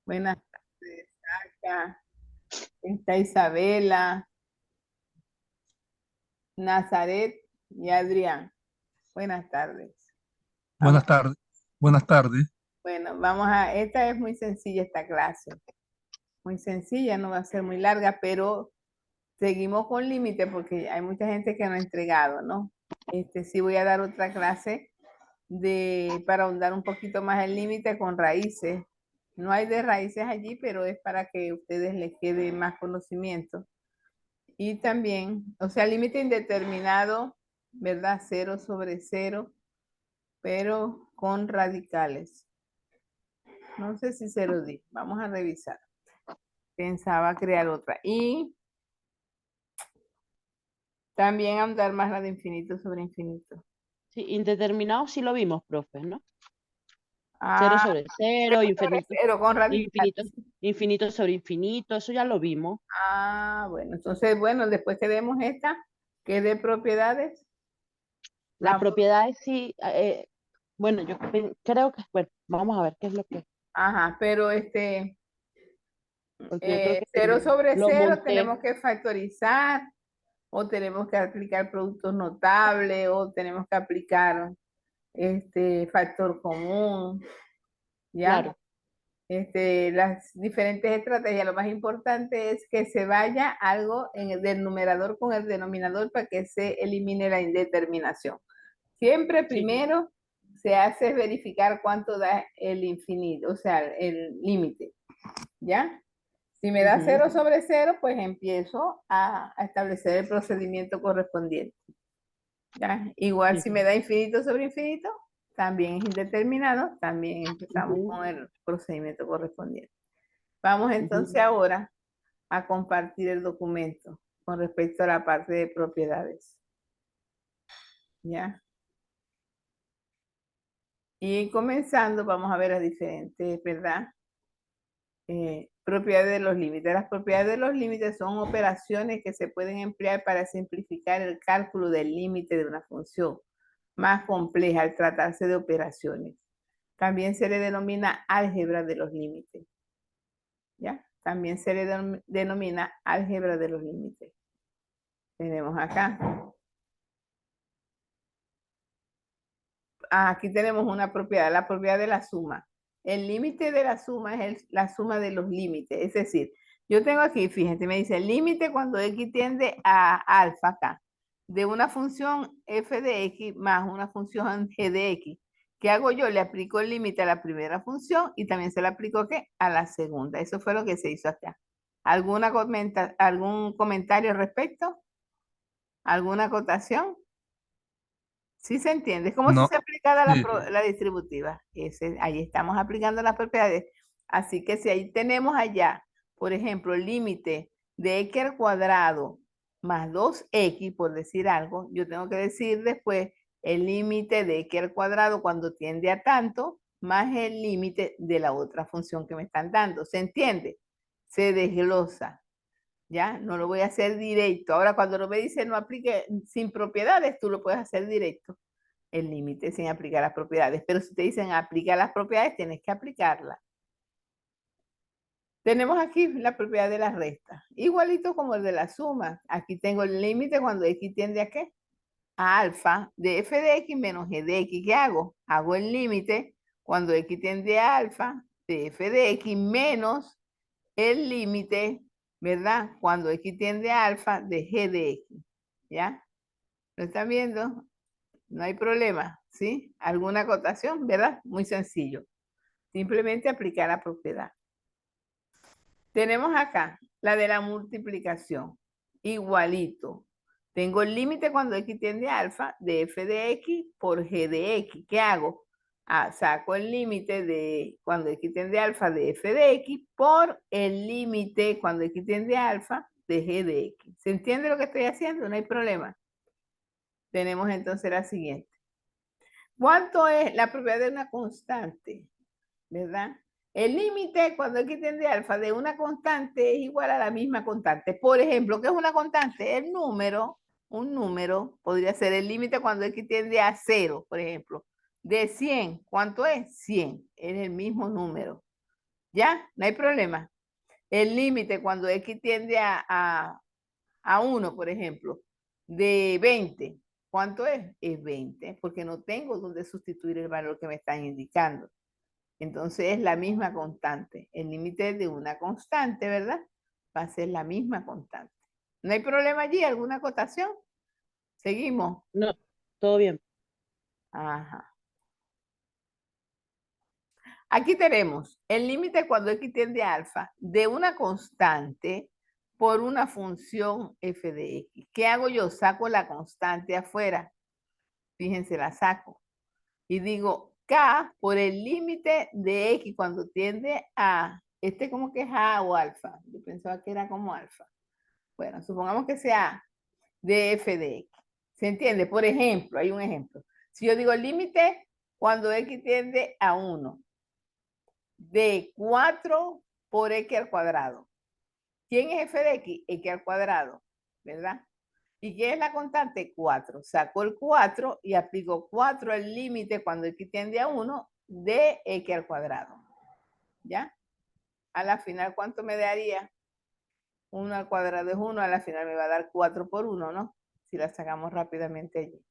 Buenas tardes, acá está Isabela, Nazaret y Adrián. Buenas tardes. Vamos, Buenas tardes. Buenas tardes. esta es muy sencilla esta clase, muy sencilla, no va a ser muy larga, pero seguimos con límite porque hay mucha gente que no ha entregado, ¿no? Sí voy a dar otra clase para ahondar un poquito más el límite con raíces. No hay de raíces allí, pero es para que a ustedes les quede más conocimiento. Y también, o sea, límite indeterminado, ¿verdad? Cero sobre cero, pero con radicales. No sé si se lo di. Vamos a revisar. Pensaba crear otra. Y también andar más la de infinito sobre infinito. Sí, indeterminado sí lo vimos, profe, ¿no? Cero Ah, sobre cero, cero sobre cero con infinito, radicales. infinito sobre infinito, eso ya lo vimos. Ah, bueno. Entonces, bueno, después que demos esta, que de propiedades, Las vamos. propiedades sí, bueno, creo que, bueno, vamos a ver qué es lo que, Ajá, pero porque yo creo que cero sobre lo cero monté. tenemos que factorizar o tenemos que aplicar productos notables, o tenemos que aplicar factor común, ¿ya? Claro, Las diferentes estrategias, lo más importante es que se vaya algo del numerador con el denominador para que se elimine la indeterminación. Siempre sí. primero se hace verificar cuánto da el infinito, o sea, el límite, ¿ya? Si me da Ujú, cero sobre cero, pues empiezo a establecer el procedimiento correspondiente. ¿Ya? Igual sí, si me da infinito sobre infinito, también es indeterminado, también empezamos ujú, con el procedimiento correspondiente. Vamos entonces ujú. ahora a compartir el documento con respecto a la parte de propiedades. ¿Ya? Y comenzando, vamos a ver las diferentes, ¿verdad? Propiedades de los límites. Las propiedades de los límites son operaciones que se pueden emplear para simplificar el cálculo del límite de una función más compleja al tratarse de operaciones. También se le denomina álgebra de los límites. ¿Ya? También se le denomina álgebra de los límites. Tenemos acá. Aquí tenemos una propiedad, la propiedad de la suma. El límite de la suma es la suma de los límites. Es decir, yo tengo aquí, fíjense, me dice el límite cuando x tiende a alfa acá, de una función f de x más una función g de x. ¿Qué hago yo? Le aplico el límite a la primera función y también se le aplico ¿qué? A la segunda. Eso fue lo que se hizo acá. ¿Algún comentario al respecto? ¿Alguna acotación? Sí se entiende, es como si No, se aplicara sí, la distributiva. Ahí estamos aplicando las propiedades. Así que si ahí tenemos allá, por ejemplo, el límite de x al cuadrado más 2x, por decir algo, yo tengo que decir después el límite de x al cuadrado cuando tiende a tanto, más el límite de la otra función que me están dando. ¿Se entiende? Se desglosa. ¿Ya? No lo voy a hacer directo. Ahora, cuando no me dice no aplique sin propiedades, tú lo puedes hacer directo, el límite sin aplicar las propiedades. Pero si te dicen aplica las propiedades, tienes que aplicarlas. Tenemos aquí la propiedad de la resta, igualito como el de la suma. Aquí tengo el límite cuando x tiende a ¿qué? A alfa de f de x menos g de x. ¿Qué hago? Hago el límite cuando x tiende a alfa de f de x menos el límite, ¿verdad? Cuando x tiende a alfa de g de x, ¿ya? ¿Lo están viendo? No hay problema, ¿sí? ¿Alguna acotación, verdad? Muy sencillo. Simplemente aplicar la propiedad. Tenemos acá la de la multiplicación. Igualito. Tengo el límite cuando x tiende a alfa de f de x por g de x. ¿Qué hago? Saco el límite de cuando x tiende a alfa de f de x por el límite cuando x tiende a alfa de g de x. ¿Se entiende lo que estoy haciendo? No hay problema. Tenemos entonces la siguiente. ¿Cuánto es la propiedad de una constante? ¿Verdad? El límite cuando x tiende a alfa de una constante es igual a la misma constante. Por ejemplo, ¿qué es una constante? El número, un número, podría ser el límite cuando x tiende a 0, por ejemplo. De 100, ¿cuánto es? 100, es el mismo número. ¿Ya? No hay problema. El límite cuando x tiende a 1, por ejemplo, de 20, ¿cuánto es? Es 20, porque no tengo donde sustituir el valor que me están indicando. Entonces es la misma constante. El límite de una constante, ¿verdad? Va a ser la misma constante. ¿No hay problema allí? ¿Alguna acotación? Seguimos. No, todo bien. Ajá. Aquí tenemos el límite cuando x tiende a alfa de una constante por una función f de x. ¿Qué hago yo? Saco la constante afuera. Fíjense, la saco. Y digo k por el límite de x cuando tiende a, como que es a o alfa. Yo pensaba que era como alfa. Bueno, supongamos que sea de f de x. ¿Se entiende? Por ejemplo, hay un ejemplo. Si yo digo el límite cuando x tiende a 1 de 4 por x al cuadrado. ¿Quién es f de x? X al cuadrado, ¿verdad? ¿Y qué es la constante? 4. Saco el 4 y aplico 4 al límite cuando x tiende a 1 de x al cuadrado. ¿Ya? A la final, ¿cuánto me daría? 1 al cuadrado es 1, a la final me va a dar 4 por 1, ¿no? Si la sacamos rápidamente allí.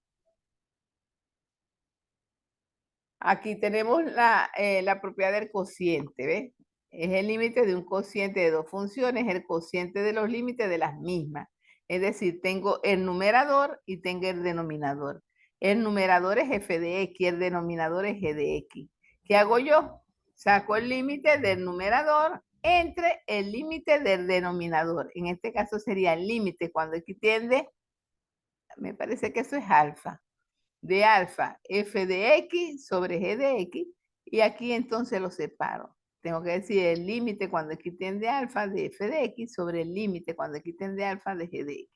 Aquí tenemos la propiedad del cociente, ¿ves? Es el límite de un cociente de dos funciones, el cociente de los límites de las mismas. Es decir, tengo el numerador y tengo el denominador. El numerador es f de x, el denominador es g de x. ¿Qué hago yo? Saco el límite del numerador entre el límite del denominador. En este caso sería el límite cuando x tiende, me parece que eso es alfa, de alfa f de x sobre g de x, y aquí entonces lo separo. Tengo que decir el límite cuando x tiende a alfa de f de x sobre el límite cuando x tiende a alfa de g de x.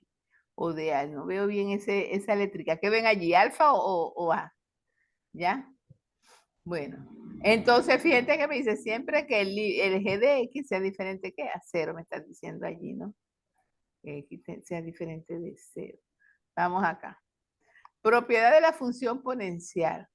O de A, no veo bien esa eléctrica. ¿Qué ven allí? ¿Alfa o A? ¿Ya? Bueno, entonces fíjate que me dice siempre que el g de x sea diferente que a 0, me están diciendo allí, ¿no? Que x sea diferente de 0. Vamos acá. Propiedad de la función exponencial.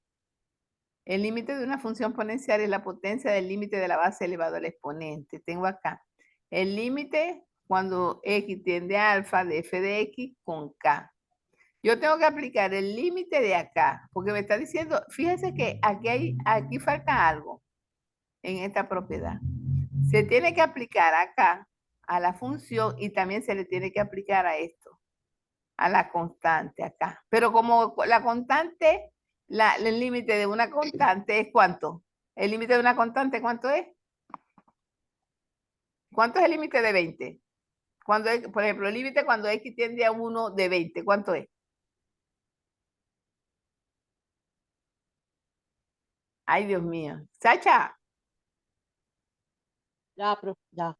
El límite de una función exponencial es la potencia del límite de la base elevado al exponente. Tengo acá el límite cuando x tiende a alfa de f de x con k. Yo tengo que aplicar el límite de acá, porque me está diciendo, fíjese que aquí falta algo en esta propiedad. Se tiene que aplicar acá a la función y también se le tiene que aplicar a esto, a la constante acá. Pero como la constante, el límite de una constante es ¿cuánto? ¿El límite de una constante cuánto es? ¿Cuánto es el límite de 20? Cuando por ejemplo, el límite cuando x tiende a 1 de 20, ¿cuánto es? Ay, Dios mío. Sacha, Ya, profe, ya.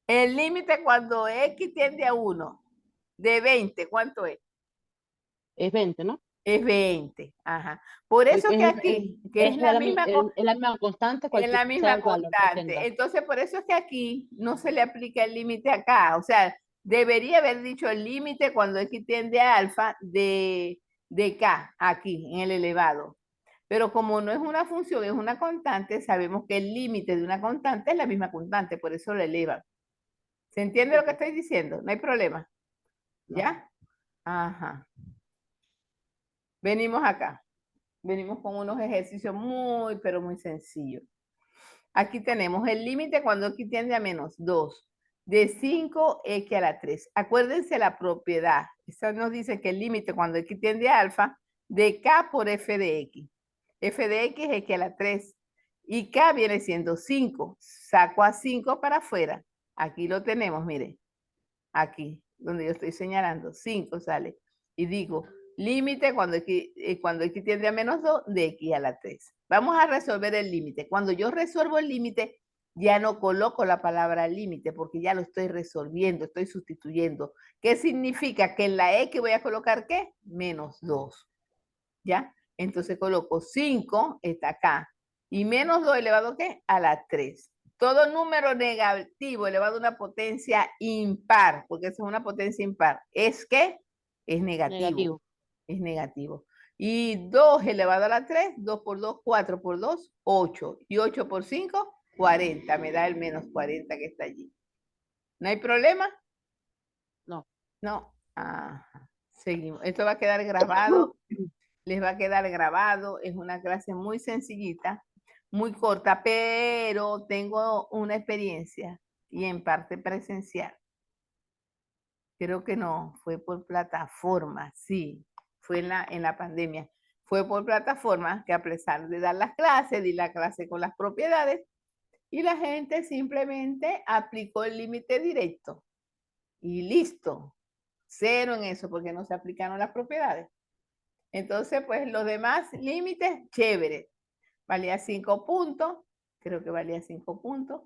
el límite cuando x tiende a 1 de 20, ¿cuánto es? Es 20, ¿no? Es 20. Ajá. Por Es, eso que aquí, que es es la la, misma, es la misma constante, es cualquier la sea misma el valor que tenga. constante. Entonces, por eso es que aquí no se le aplica el límite acá. O sea, debería haber dicho el límite cuando x tiende a alfa de k, aquí, en el elevado. Pero como no es una función, es una constante, sabemos que el límite de una constante es la misma constante, por eso lo elevan. ¿Se entiende Sí, lo que sí, estoy diciendo? No hay problema. no. ¿Ya? Ajá. Venimos acá. Venimos con unos ejercicios muy, pero muy sencillos. Aquí tenemos el límite cuando x tiende a menos 2 de 5x a la 3. Acuérdense la propiedad. Eso nos dice que el límite cuando x tiende a alfa de k por f de x. F de x es x a la 3. Y k viene siendo 5. Saco a 5 para afuera. Aquí lo tenemos, mire. Aquí, donde yo estoy señalando. 5 sale. Y digo, límite cuando x tiende a menos 2 de x a la 3. Vamos a resolver el límite. Cuando yo resuelvo el límite, ya no coloco la palabra límite porque ya lo estoy resolviendo, estoy sustituyendo. ¿Qué significa? Que en la x voy a colocar ¿qué? Menos 2. ¿Ya? Entonces coloco 5, está acá. Y menos 2 elevado ¿a qué? A la 3. Todo número negativo elevado a una potencia impar, porque eso es una potencia impar, ¿es qué? Es negativo. Negativo. Es negativo. Y 2 elevado a la 3, 2 por 2, 4 por 2, 8. Y 8 por 5, 40, me da el menos 40 que está allí. ¿No hay problema? No. No. Ajá. Seguimos. Esto va a quedar grabado. Les va a quedar grabado. Es una clase muy sencillita, muy corta, pero tengo una experiencia y en parte presencial. Creo que no, fue por plataforma, sí, fue en la pandemia. Fue por plataforma que a pesar de dar las clases, di la clase con las propiedades y la gente simplemente aplicó el límite directo y listo, cero en eso porque no se aplicaron las propiedades. Entonces, pues los demás límites, chévere. Valía 5 puntos, creo que valía 5 puntos.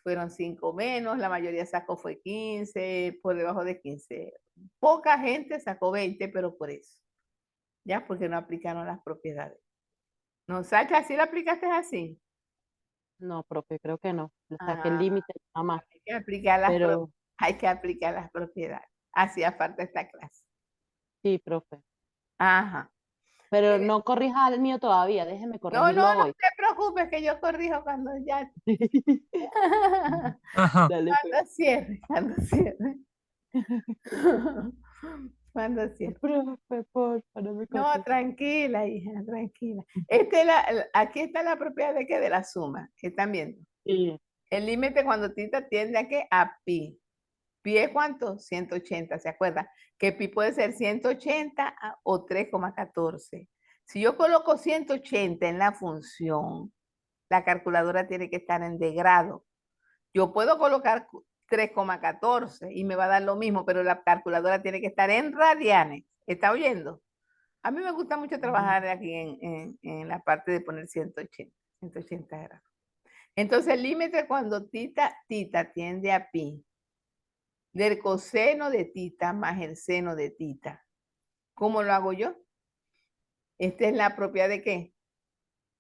Fueron 5 menos, la mayoría sacó fue 15, por debajo de 15. Poca gente sacó 20, pero por eso. Ya, porque no aplicaron las propiedades. No, Sacha, ¿sí la aplicaste así? No, profe, creo que no. Le saqué el Ah, límite nada más. hay que aplicar Pero hay que aplicar las propiedades. Hacía falta esta clase. sí, profe. Ajá. Pero no corrija el mío todavía, déjeme No, no, corregirlo no hoy. te preocupes que yo corrijo cuando ya. Ajá. Dale, pues. Cuando cierre, cuando cierre. Cuando cierre. Profe, porfa, no me No, corrija. tranquila, hija, tranquila. Aquí está la propiedad de que de la suma, que están viendo. Sí, El límite cuando tita tiende a qué? A pi. ¿Pi es cuánto? 180, ¿se acuerda? Que pi puede ser 180 o 3,14. Si yo coloco 180 en la función, la calculadora tiene que estar en degrado. Yo puedo colocar 3,14 y me va a dar lo mismo, pero la calculadora tiene que estar en radianes. ¿Está oyendo? A mí me gusta mucho trabajar aquí en la parte de poner 180 grados. Entonces el límite cuando tita tiende a pi, del coseno de tita más el seno de tita. ¿Cómo lo hago yo? Esta es la propiedad de qué?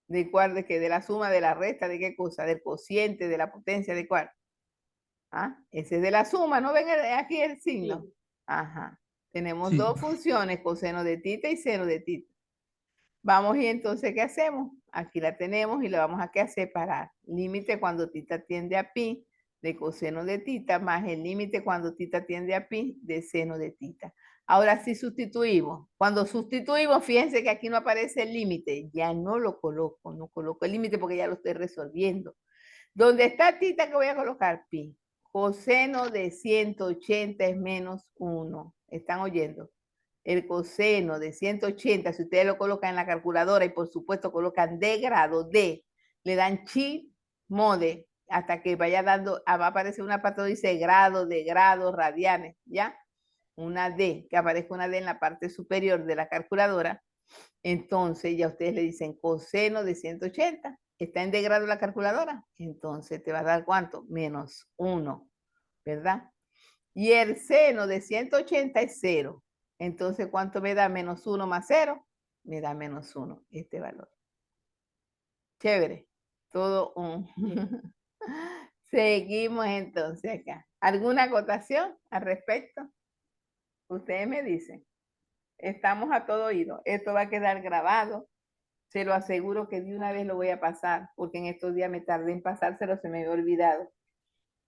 ¿De cuál? ¿De qué? De la suma, de la resta, ¿de qué cosa? Del cociente, de la potencia, ¿de cuál? ¿Ah? Ese es de la suma, ¿no ven aquí el signo? sí. Ajá. Tenemos Sí. dos funciones, coseno de tita y seno de tita. Vamos y entonces, ¿qué hacemos? Aquí la tenemos y la vamos a separar. Límite cuando tita tiende a pi de coseno de tita más el límite cuando tita tiende a pi de seno de tita. Ahora sí sustituimos. Cuando sustituimos, fíjense que aquí no aparece el límite. Ya no lo coloco, no coloco el límite porque ya lo estoy resolviendo. ¿Dónde está tita que voy a colocar? Pi. Coseno de 180 es menos 1. ¿Están oyendo? El coseno de 180, si ustedes lo colocan en la calculadora y por supuesto colocan de grado, de, le dan chi, mode, hasta que vaya dando, va a aparecer una parte donde dice grado, de grado, radianes, ¿ya? Una D, que aparezca una D en la parte superior de la calculadora. Entonces ya ustedes le dicen coseno de 180, está en de grado la calculadora, entonces te va a dar ¿cuánto? Menos 1, ¿verdad? Y el seno de 180 es 0. Entonces, ¿cuánto me da menos 1 más 0? Me da menos 1 este valor. Chévere. Todo un... Seguimos entonces acá. ¿Alguna acotación al respecto? Ustedes me dicen. Estamos a todo oído. Esto va a quedar grabado. Se lo aseguro que de una vez lo voy a pasar, porque en estos días me tardé en pasárselo, se me había olvidado.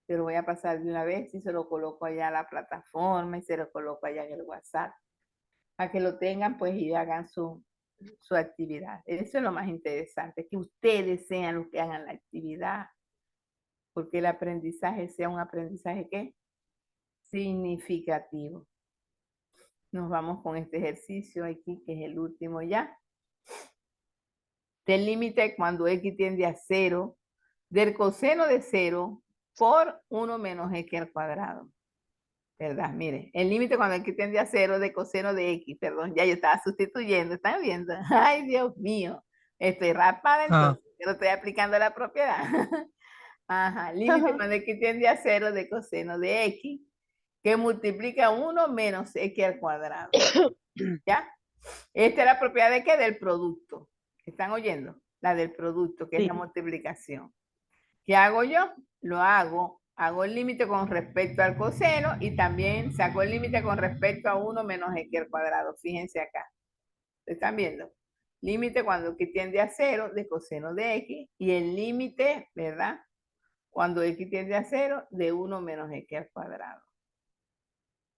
Se lo voy a pasar de una vez y se lo coloco allá a la plataforma y se lo coloco allá en el WhatsApp. Para que lo tengan pues y hagan su actividad. Eso es lo más interesante, que ustedes sean los que hagan la actividad, porque el aprendizaje sea un aprendizaje ¿qué? Significativo. Nos vamos con este ejercicio aquí, que es el último ya. Del límite cuando x tiende a 0, del coseno de 0 por 1 menos x al cuadrado. ¿Verdad? Mire, el límite cuando x tiende a 0 de coseno de x, perdón, ya yo estaba sustituyendo, ¿están viendo? Ay, Dios mío, estoy rapada Ah, entonces, yo no estoy aplicando la propiedad. Ajá, límite cuando x tiende a 0 de coseno de x, que multiplica 1 menos x al cuadrado. ¿Ya? Esta es la propiedad de qué? Del producto. ¿Están oyendo? La del producto, que es la Sí, multiplicación. ¿Qué hago yo? Lo hago el límite con respecto al coseno y también saco el límite con respecto a 1 menos x al cuadrado. Fíjense acá. ¿Están viendo? Límite cuando x tiende a 0 de coseno de x y el límite, ¿verdad? cuando x tiende a 0 de 1 menos x al cuadrado.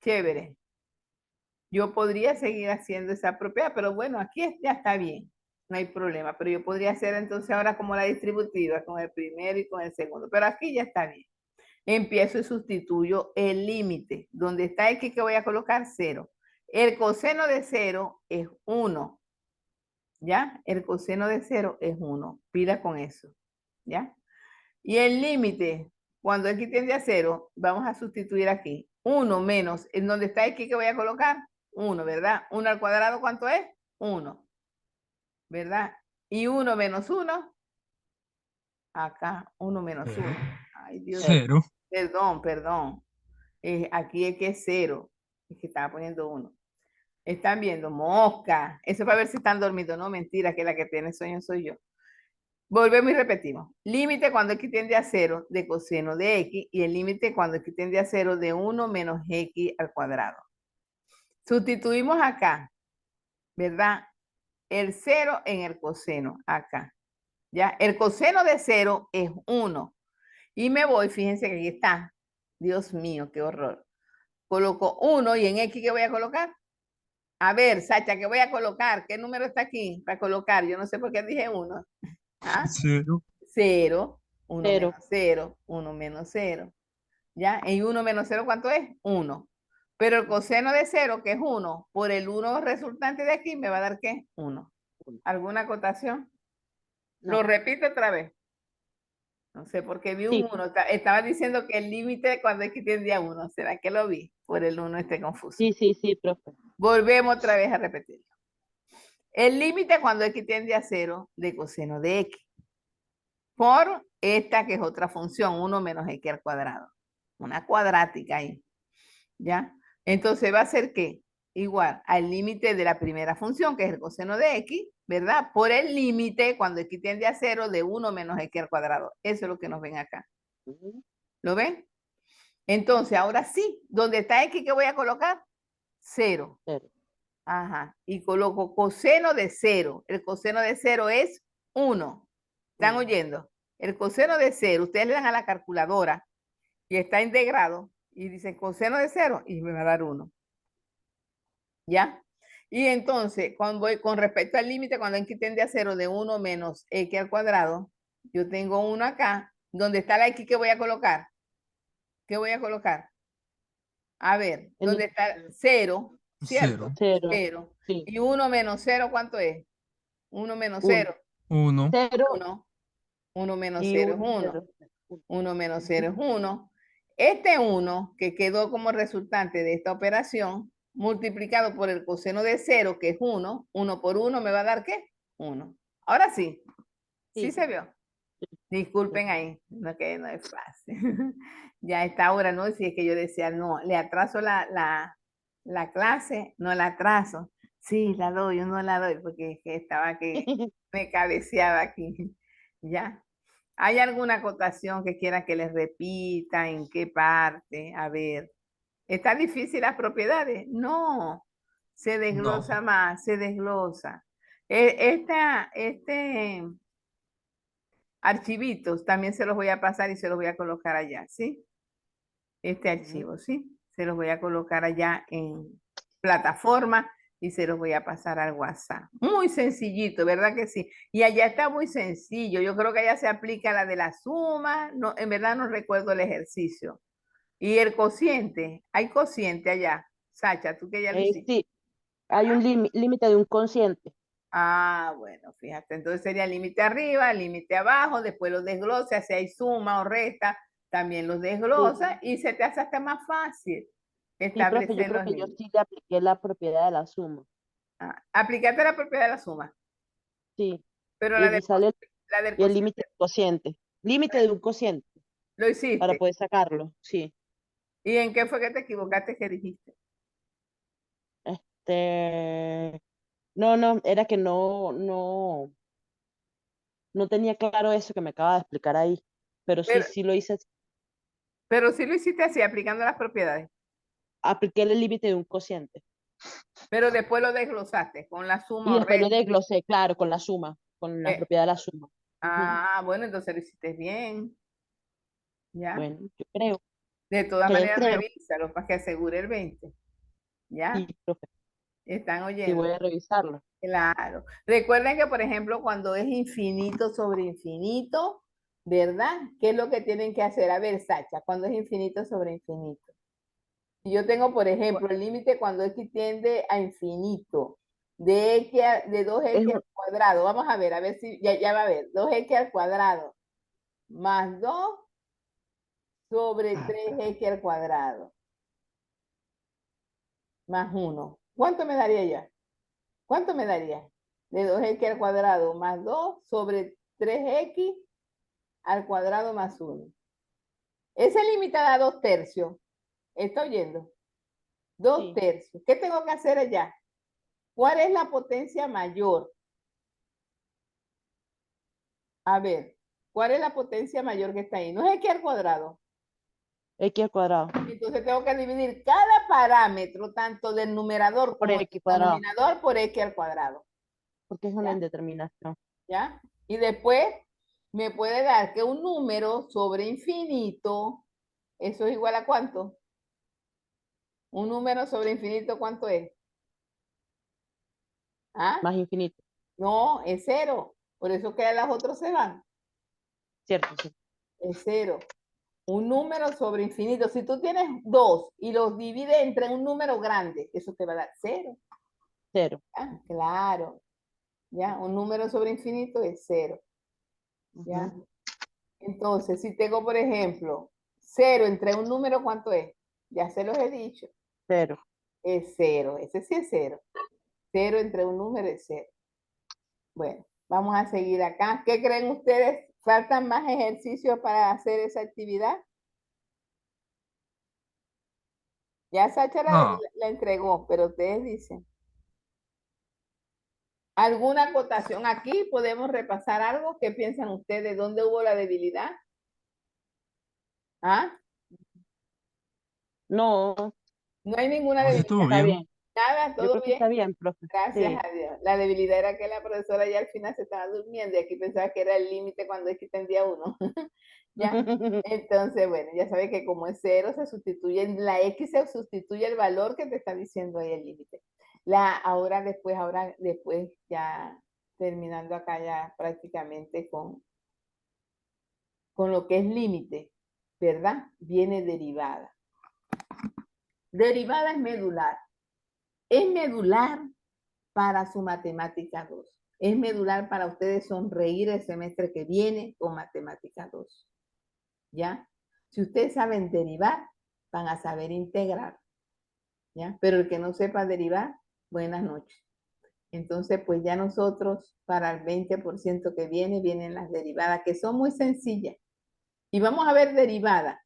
Chévere. Yo podría seguir haciendo esa propiedad, pero bueno, aquí ya está bien, no hay problema. Pero yo podría hacer entonces ahora como la distributiva, con el primero y con el segundo, pero aquí ya está bien. Empiezo y sustituyo el límite. Donde está x que voy a colocar 0. El coseno de 0 es 1. ¿Ya? El coseno de 0 es 1. Pila con eso. ¿Ya? Y el límite, cuando x tiende a 0, vamos a sustituir aquí. 1 menos, en donde está x que voy a colocar, 1, ¿verdad? 1 al cuadrado, ¿cuánto es? 1, ¿verdad? Y 1 menos 1, acá, 1 menos 1. Ay, Dios, Cero. perdón. Aquí es que es 0, es que estaba poniendo 1. Están viendo, mosca. Eso para ver si están dormidos, no, mentira, que la que tiene sueño soy yo. Volvemos y repetimos. Límite cuando x tiende a 0 de coseno de x y el límite cuando x tiende a 0 de 1 menos x al cuadrado. Sustituimos acá, ¿verdad? El 0 en el coseno, acá. ¿Ya? El coseno de 0 es 1. Y me voy, fíjense que aquí está. Dios mío, qué horror. Coloco 1 y en x, ¿qué voy a colocar? A ver, Sacha, ¿qué voy a colocar? ¿Qué número está aquí para colocar? Yo no sé por qué dije 1. ¿Ah? Cero. 0, 1 0. menos 0, 1 menos 0. ¿Ya? Y 1 menos 0, ¿cuánto es? 1. Pero el coseno de 0, que es 1, por el 1 resultante de aquí, me va a dar ¿qué? 1. ¿Alguna acotación? No. Lo repito otra vez. No sé por qué vi un Sí. 1. Estaba diciendo que el límite cuando x tiende a 1. ¿Será que lo vi? Por el 1 esté confuso. Sí, profe. Volvemos otra vez a repetirlo. El límite cuando x tiende a 0 de coseno de x. Por esta que es otra función, 1 menos x al cuadrado. Una cuadrática ahí. ¿Ya? Entonces va a ser ¿qué? Igual al límite de la primera función, que es el coseno de x, ¿verdad? Por el límite, cuando x tiende a 0, de 1 menos x al cuadrado. Eso es lo que nos ven acá. ¿Lo ven? Entonces, ahora sí, ¿dónde está x que voy a colocar? 0. 0. Ajá. Y coloco coseno de 0. El coseno de 0 es 1. ¿Están oyendo? El coseno de 0, ustedes le dan a la calculadora y está integrado y dicen coseno de 0 y me va a dar 1. ¿Ya? Y entonces, cuando voy con respecto al límite, cuando x tiende a 0 de 1 menos x al cuadrado, yo tengo 1 acá, donde está la x que voy a colocar. ¿Qué voy a colocar? A ver, ¿dónde está 0? ¿Cierto? Cero. 0. 0. Sí. Y 1 menos 0, ¿cuánto es? 1 menos 1. 0. Uno. 0 1. 1 menos y 0 es 1, 1. 0. 1 menos 0 es 1. Este 1 que quedó como resultante de esta operación, multiplicado por el coseno de 0, que es 1, 1 por 1 me va a dar ¿qué? 1. Ahora sí, sí Sí. se vio. Disculpen ahí, no que no es fácil. Ya a esta hora, ¿no? Si es que yo decía, no, le atraso la clase, no la atraso. Sí, la doy, yo no la doy, porque es que estaba que me cabeceaba aquí. ¿Ya? ¿Hay alguna acotación que quiera que les repita? ¿En qué parte? A ver. ¿Está difícil las propiedades? No. Se desglosa No. más, se desglosa. Este archivitos también se los voy a pasar y se los voy a colocar allá, ¿sí? Este archivo, ¿sí? Se los voy a colocar allá en plataforma y se los voy a pasar al WhatsApp. Muy sencillito, ¿verdad que sí? Y allá está muy sencillo. Yo creo que allá se aplica la de la suma. No, en verdad no recuerdo el ejercicio. Y el cociente, hay cociente allá. Sacha, tú que ya lo hiciste. Sí, hay un límite de un cociente. Ah, bueno, fíjate, entonces sería límite arriba, límite abajo, después los desglosa, si hay suma o resta, también los desglosa Sí, y se te hace hasta más fácil sí, profe, yo establecer creo los que yo límites. sí le apliqué la propiedad de la suma. Aplicate la propiedad de la suma, Sí, pero y sale la del y el límite cociente, del cociente. Límite de un cociente lo para hiciste. poder sacarlo. Sí. ¿Y en qué fue que te equivocaste que dijiste? No, era que no tenía claro eso que me acaba de explicar ahí. Pero sí, Pero, sí lo hice así. pero sí lo hiciste así, aplicando las propiedades, Apliqué el límite de un cociente. pero después lo desglosaste con la Y suma o después lo resta. desglosé, claro, con la suma, con la Eh, propiedad de la suma. Ujú. bueno, entonces lo hiciste bien. ¿Ya? Bueno, yo creo, De todas que maneras, creo, revísalo para que asegure el 20. ¿Ya? sí, profe, ¿Están sí oyendo? voy a revisarlo. Claro. Recuerden que, por ejemplo, cuando es infinito sobre infinito, ¿verdad? ¿Qué es lo que tienen que hacer? A ver, Sacha, cuando es infinito sobre infinito. Si yo tengo, por ejemplo, el límite cuando x tiende a infinito, de Es 2x un, al cuadrado. Vamos a ver si ya va a ver. 2x al cuadrado más 2 sobre 3x al cuadrado más 1. ¿Cuánto me daría ya? ¿Cuánto me daría? De 2x al cuadrado más 2 sobre 3x al cuadrado más 1. Ese límite da 2 tercios. ¿Está oyendo? 2 sí, tercios. ¿Qué tengo que hacer allá? ¿Cuál es la potencia mayor? A ver, ¿cuál es la potencia mayor que está ahí? No es x al cuadrado. x al cuadrado Entonces tengo que dividir cada parámetro, tanto del numerador por como del x cuadrado, denominador, por x al cuadrado. porque es una ¿Ya? indeterminación. ¿Ya? Y después me puede dar que un número sobre infinito, ¿eso es igual a cuánto? Un número sobre infinito, ¿cuánto es? ¿Ah? Más infinito, No, es cero. Por eso que las otras se van. ¿cierto? Sí, Es cero. Un número sobre infinito. Si tú tienes dos y los divides entre un número grande, eso te va a dar cero. cero. ¿Ya? Claro. ¿Ya? Un número sobre infinito es cero. ¿Ya? Ujú, Entonces, si tengo, por ejemplo, cero entre un número, ¿cuánto es? Ya se los he dicho. cero. Es cero. Ese sí es cero. Cero entre un número es cero. Bueno, vamos a seguir acá. ¿Qué creen ustedes? ¿Faltan más ejercicios para hacer esa actividad? Ya Sacha No, la entregó, pero ustedes dicen. ¿Alguna acotación aquí? ¿Podemos repasar algo? ¿Qué piensan ustedes? ¿Dónde hubo la debilidad? ¿Ah? No, No hay ninguna no, sí debilidad. estuvo está bien. bien. Nada, Yo todo creo que está bien. bien, profe. Gracias Sí. a Dios. La debilidad era que la profesora ya al final se estaba durmiendo y aquí pensaba que era el límite cuando es que tendría uno. ¿Ya? Entonces, bueno, ya sabes que como es cero, se sustituye, en la X se sustituye el valor que te está diciendo ahí el límite. Ahora después, ya terminando acá ya prácticamente con lo que es límite, ¿verdad? Viene derivada. Derivada es medular. Es medular para su matemática 2. Es medular para ustedes sonreír el semestre que viene con matemática 2. ¿Ya? Si ustedes saben derivar, van a saber integrar. ¿Ya? Pero el que no sepa derivar, buenas noches. Entonces, pues ya nosotros, para el 20% que viene, vienen las derivadas, que son muy sencillas. Y vamos a ver derivadas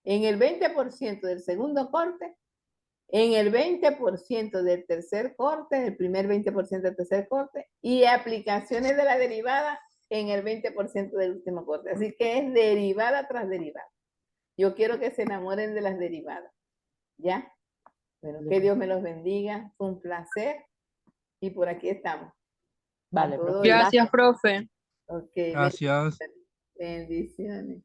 en el 20% del segundo corte, en el 20% del tercer corte, el primer 20% del tercer corte, y aplicaciones de la derivada en el 20% del último corte. Así que es derivada tras derivada. Yo quiero que se enamoren de las derivadas. ¿Ya? Bueno, que Dios me los bendiga. Fue un placer. Y por aquí estamos. A Vale, todo profe. esto. Gracias, Gracias. profe. Ok, Gracias. bendiciones. Bendiciones.